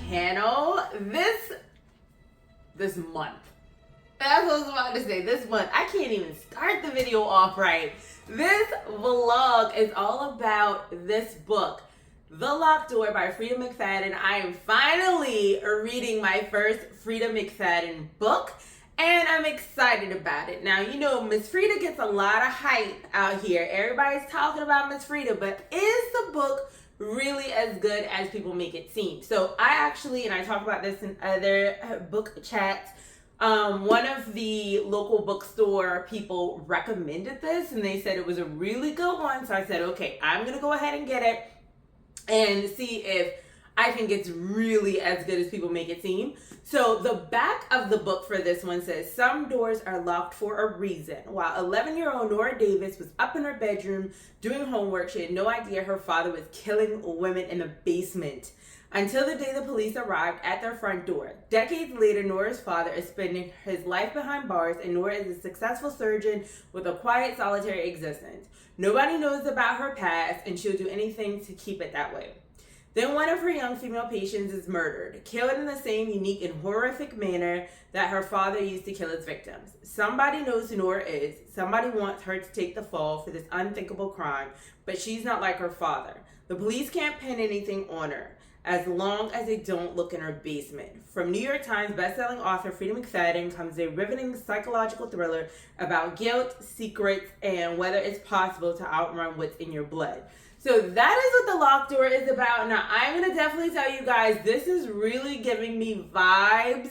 channel this month. That's what I was about to say. This month. I can't even start the video off right. This vlog is all about this book, The Locked Door by Freida McFadden. I am finally reading my first Freida McFadden book, and I'm excited about it. Now, you know, Miss Freida gets a lot of hype out here. Everybody's talking about Miss Freida, but is the book really as good as people make it seem? So I actually, and I talk about this in other book chats, one of the local bookstore people recommended this and they said it was a really good one. So I said, okay, I'm going to go ahead and get it and see if I think it's really as good as people make it seem. So the back of the book for this one says, some doors are locked for a reason. While 11-year-old Nora Davis was up in her bedroom doing homework, she had no idea her father was killing women in the basement until the day the police arrived at their front door. Decades later, Nora's father is spending his life behind bars, and Nora is a successful surgeon with a quiet, solitary existence. Nobody knows about her past, and she'll do anything to keep it that way. Then one of her young female patients is murdered, killed in the same unique and horrific manner that her father used to kill his victims. Somebody knows who Nora is. Somebody wants her to take the fall for this unthinkable crime, but she's not like her father. The police can't pin anything on her as long as they don't look in her basement. From New York Times bestselling author Freida McFadden comes a riveting psychological thriller about guilt, secrets, and whether it's possible to outrun what's in your blood. So that is what The Locked Door is about. Now, I'm going to definitely tell you guys, this is really giving me vibes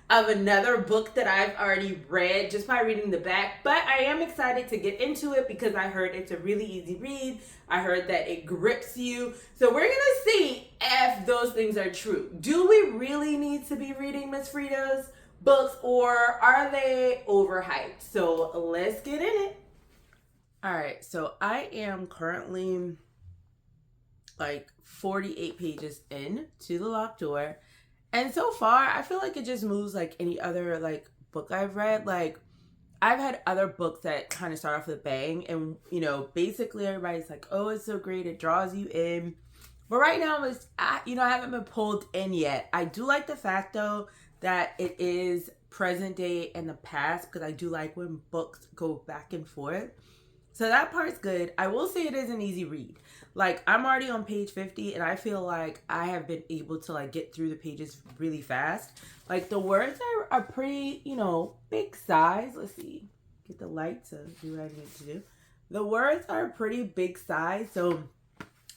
of another book that I've already read just by reading the back. But I am excited to get into it because I heard it's a really easy read. I heard that it grips you. So we're going to see if those things are true. Do we really need to be reading Miss Freida's books, or are they overhyped? So let's get in it. All right, so I am currently like 48 pages in to The Locked Door. And so far, I feel like it just moves like any other like book I've read. Like, I've had other books that kind of start off with a bang, and you know, basically everybody's like, "Oh, it's so great, it draws you in." But right now, I haven't been pulled in yet. I do like the fact though that it is present day and the past, because I do like when books go back and forth. So that part's good. I will say it is an easy read. Like, I'm already on page 50 and I feel like I have been able to like get through the pages really fast. Like, the words are pretty, big size. Let's see. Get the light to do what I need to do. The words are pretty big size. So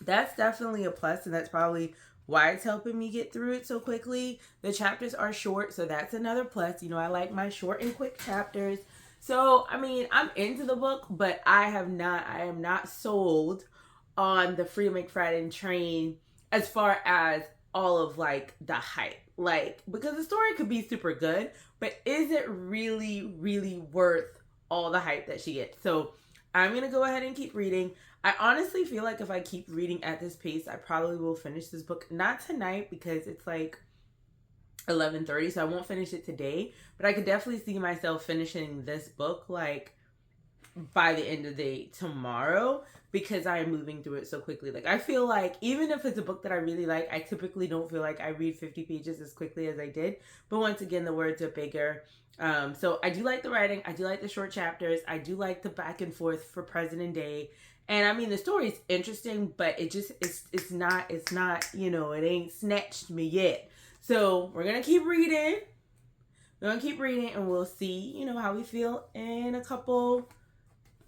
that's definitely a plus, and that's probably why it's helping me get through it so quickly. The chapters are short, so that's another plus. I like my short and quick chapters. So, I mean, I'm into the book, but I am not sold on the Freida McFadden train as far as all of like the hype. Like, because the story could be super good, but is it really, really worth all the hype that she gets? So I'm going to go ahead and keep reading. I honestly feel like if I keep reading at this pace, I probably will finish this book. Not tonight, because it's like 11:30, so I won't finish it today, but I could definitely see myself finishing this book like by the end of the day tomorrow, because I am moving through it so quickly. Like, I feel like even if it's a book that I really like, I typically don't feel like I read 50 pages as quickly as I did, but once again, the words are bigger. So I do like the writing, I do like the short chapters, I do like the back and forth for President Day. And I mean, the story's interesting, but it's not, it ain't snatched me yet. So we're going to keep reading. And we'll see, how we feel in a couple,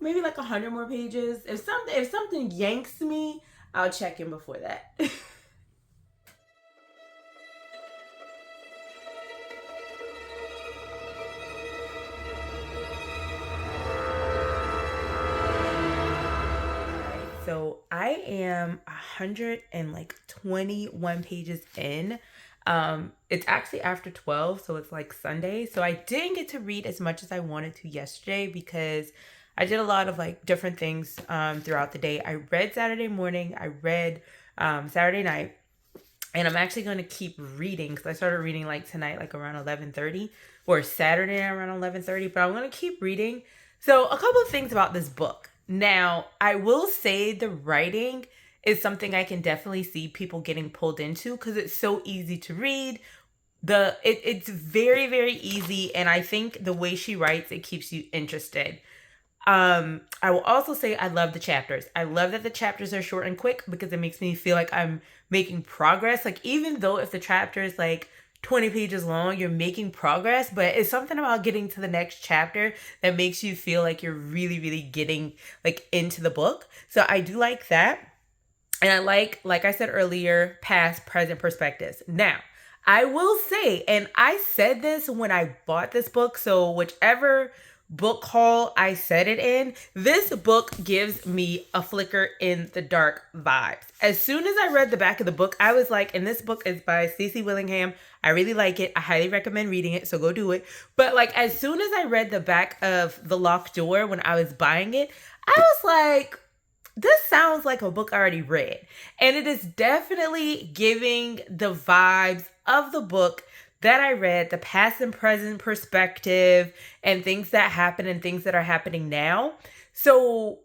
maybe like 100 more pages. If something yanks me, I'll check in before that. So I am 121 pages in. It's actually after 12, so it's like Sunday. So I didn't get to read as much as I wanted to yesterday because I did a lot of like different things throughout the day. I read Saturday morning, I read Saturday night, and I'm actually going to keep reading because I started reading like tonight, like around 11:30, or Saturday around 11:30, but I'm going to keep reading. So a couple of things about this book. Now, I will say the writing is something I can definitely see people getting pulled into because it's so easy to read. It's very, very easy, and I think the way she writes, it keeps you interested. I will also say I love the chapters. I love that the chapters are short and quick because it makes me feel like I'm making progress. Like, even though if the chapter is like 20 pages long, you're making progress, but it's something about getting to the next chapter that makes you feel like you're really, really getting like into the book. So I do like that. And I like I said earlier, past, present perspectives. Now, I will say, and I said this when I bought this book, so whichever book haul I said it in, this book gives me a flicker in the dark vibes. As soon as I read the back of the book, I was like, and this book is by Stacey Willingham. I really like it. I highly recommend reading it, so go do it. But like, as soon as I read the back of The Locked Door when I was buying it, I was like, this sounds like a book I already read. And it is definitely giving the vibes of the book that I read, the past and present perspective and things that happen and things that are happening now. So,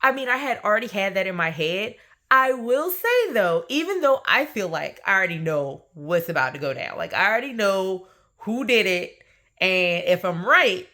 I mean, I had already had that in my head. I will say though, even though I feel like I already know what's about to go down, like I already know who did it, and if I'm right,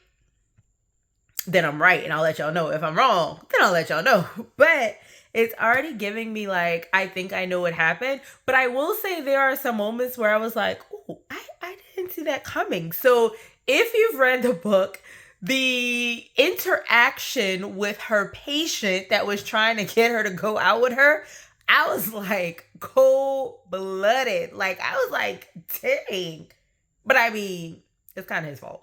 then I'm right, and I'll let y'all know. If I'm wrong, then I'll let y'all know. But it's already giving me like, I think I know what happened. But I will say there are some moments where I was like, oh, I didn't see that coming. So if you've read the book, the interaction with her patient that was trying to get her to go out with her, I was like cold-blooded. Like, I was like, dang. But I mean, it's kind of his fault.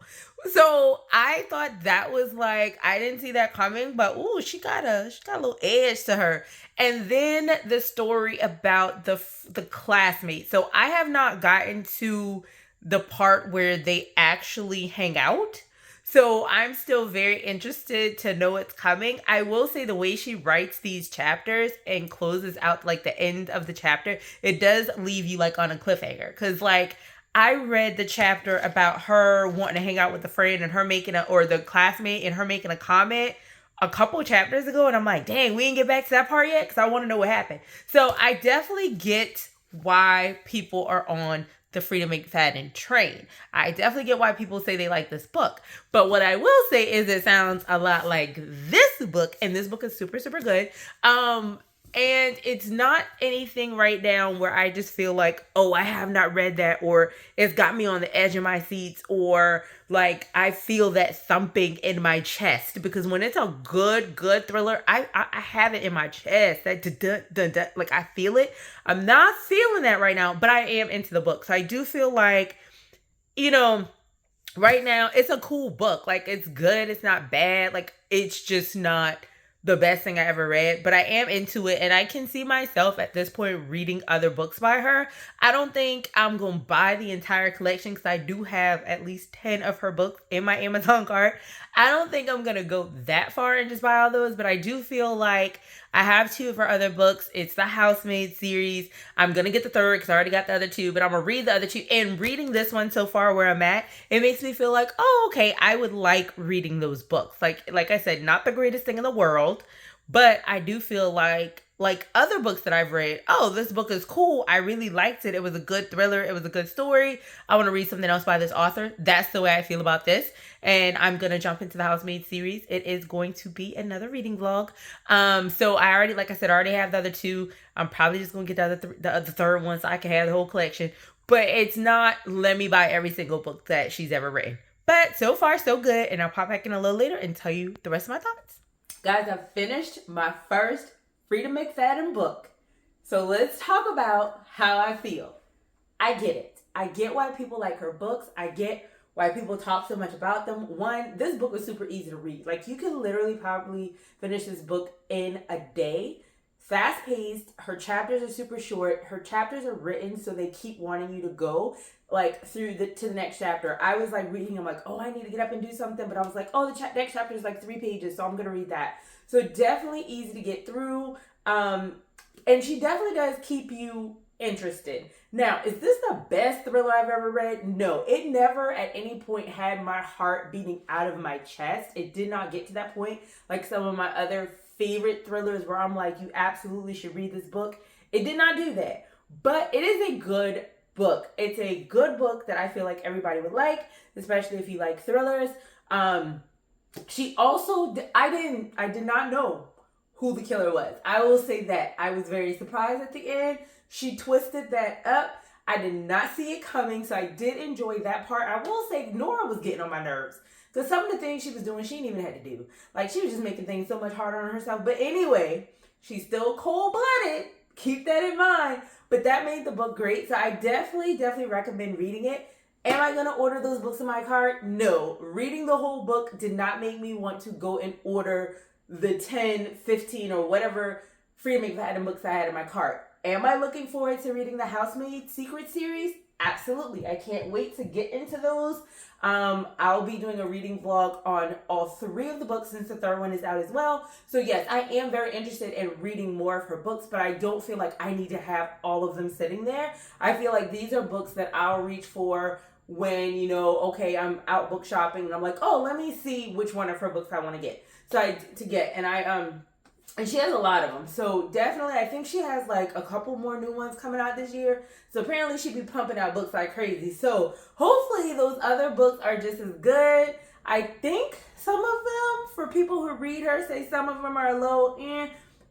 So I thought that was like, I didn't see that coming, but ooh, she got a little edge to her. And then the story about the classmate. So I have not gotten to the part where they actually hang out. So I'm still very interested to know what's coming. I will say the way she writes these chapters and closes out like the end of the chapter, it does leave you like on a cliffhanger. Cause like, I read the chapter about her wanting to hang out with a friend and her making or the classmate and her making a comment a couple chapters ago. And I'm like, dang, we didn't get back to that part yet because I want to know what happened. So I definitely get why people are on the Freida McFadden train. I definitely get why people say they like this book. But what I will say is it sounds a lot like this book, and this book is super, super good. And it's not anything right now where I just feel like, oh, I have not read that, or it's got me on the edge of my seats, or like I feel that thumping in my chest. Because when it's a good thriller, I have it in my chest. That like I feel it. I'm not feeling that right now, but I am into the book. So I do feel like, you know, right now it's a cool book. Like, it's good. It's not bad. Like, it's just not the best thing I ever read, but I am into it, and I can see myself at this point reading other books by her. I don't think I'm going to buy the entire collection because I do have at least 10 of her books in my Amazon cart. I don't think I'm going to go that far and just buy all those, but I do feel like I have 2 of her other books. It's the Housemaid series. I'm going to get the 3rd because I already got the other 2, but I'm going to read the other 2. And reading this one so far where I'm at, it makes me feel like, oh, okay, I would like reading those books. Like I said, not the greatest thing in the world, but I do feel like other books that I've read, oh, this book is cool. I really liked it. It was a good thriller. It was a good story. I want to read something else by this author. That's the way I feel about this. And I'm going to jump into the Housemaid series. It is going to be another reading vlog. So I already, like I said, I already have the other 2. I'm probably just going to get the other 3rd one so I can have the whole collection. But it's not, let me buy every single book that she's ever written. But so far, so good. And I'll pop back in a little later and tell you the rest of my thoughts. Guys, I finished my first Freida McFadden book. So let's talk about how I feel. I get it. I get why people like her books. I get why people talk so much about them. One, this book was super easy to read. Like, you can literally probably finish this book in a day. Fast paced. Her chapters are super short. Her chapters are written so they keep wanting you to go like through to the next chapter. I was like reading, I'm like, oh, I need to get up and do something, but I was like, oh, the next chapter is like 3 pages, so I'm gonna read that. So definitely easy to get through. And she definitely does keep you interested. Now, is this the best thriller I've ever read? No, it never at any point had my heart beating out of my chest. It did not get to that point like some of my other favorite thrillers where I'm like, you absolutely should read this book. It did not do that. But it is a good book. It's a good book that I feel like everybody would like, especially if you like thrillers. She also, I did not know who the killer was. I will say that. I was very surprised at the end. She twisted that up. I did not see it coming, so I did enjoy that part. I will say Nora was getting on my nerves. Because some of the things she was doing, she didn't even have to do. Like, she was just making things so much harder on herself. But anyway, she's still cold-blooded. Keep that in mind. But that made the book great. So I definitely recommend reading it. Am I going to order those books in my cart? No. Reading the whole book did not make me want to go and order the 10, 15, or whatever Freida McFadden books I had in my cart. Am I looking forward to reading the Housemaid Secret series? Absolutely. I can't wait to get into those. I'll be doing a reading vlog on all 3 of the books since the 3rd one is out as well. So yes, I am very interested in reading more of her books, but I don't feel like I need to have all of them sitting there. I feel like these are books that I'll reach for when, you know, okay, I'm out book shopping and I'm like, oh, let me see which one of her books I want to get. And she has a lot of them. So definitely, I think she has like a couple more new ones coming out this year. So apparently she'd be pumping out books like crazy. So hopefully those other books are just as good. I think some of them, for people who read her, say some of them are a little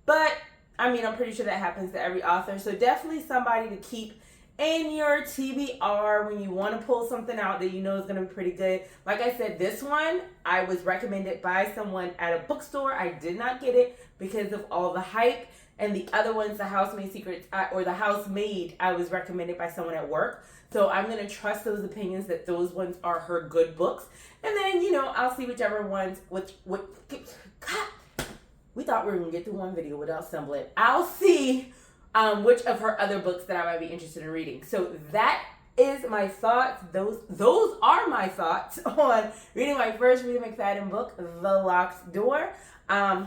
but I mean, I'm pretty sure that happens to every author. So definitely somebody to keep in your TBR when you want to pull something out that you know is going to be pretty good. Like I said, this one, I was recommended by someone at a bookstore. I did not get it because of all the hype. And the other ones, the Housemaid Secrets, or the Housemaid, I was recommended by someone at work. So I'm going to trust those opinions that those ones are her good books. And then, you know, I'll see whichever ones, God, we thought we were going to get through one video without stumbling. I'll see which of her other books that I might be interested in reading. So that is my thoughts. Those are my thoughts on reading my first Freida McFadden book, The Locked Door. We're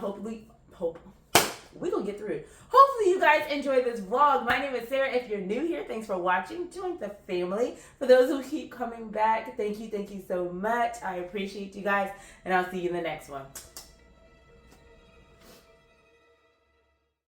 going to get through it. Hopefully you guys enjoyed this vlog. My name is Sarah. If you're new here, thanks for watching. Join the family. For those who keep coming back, thank you so much. I appreciate you guys, and I'll see you in the next one.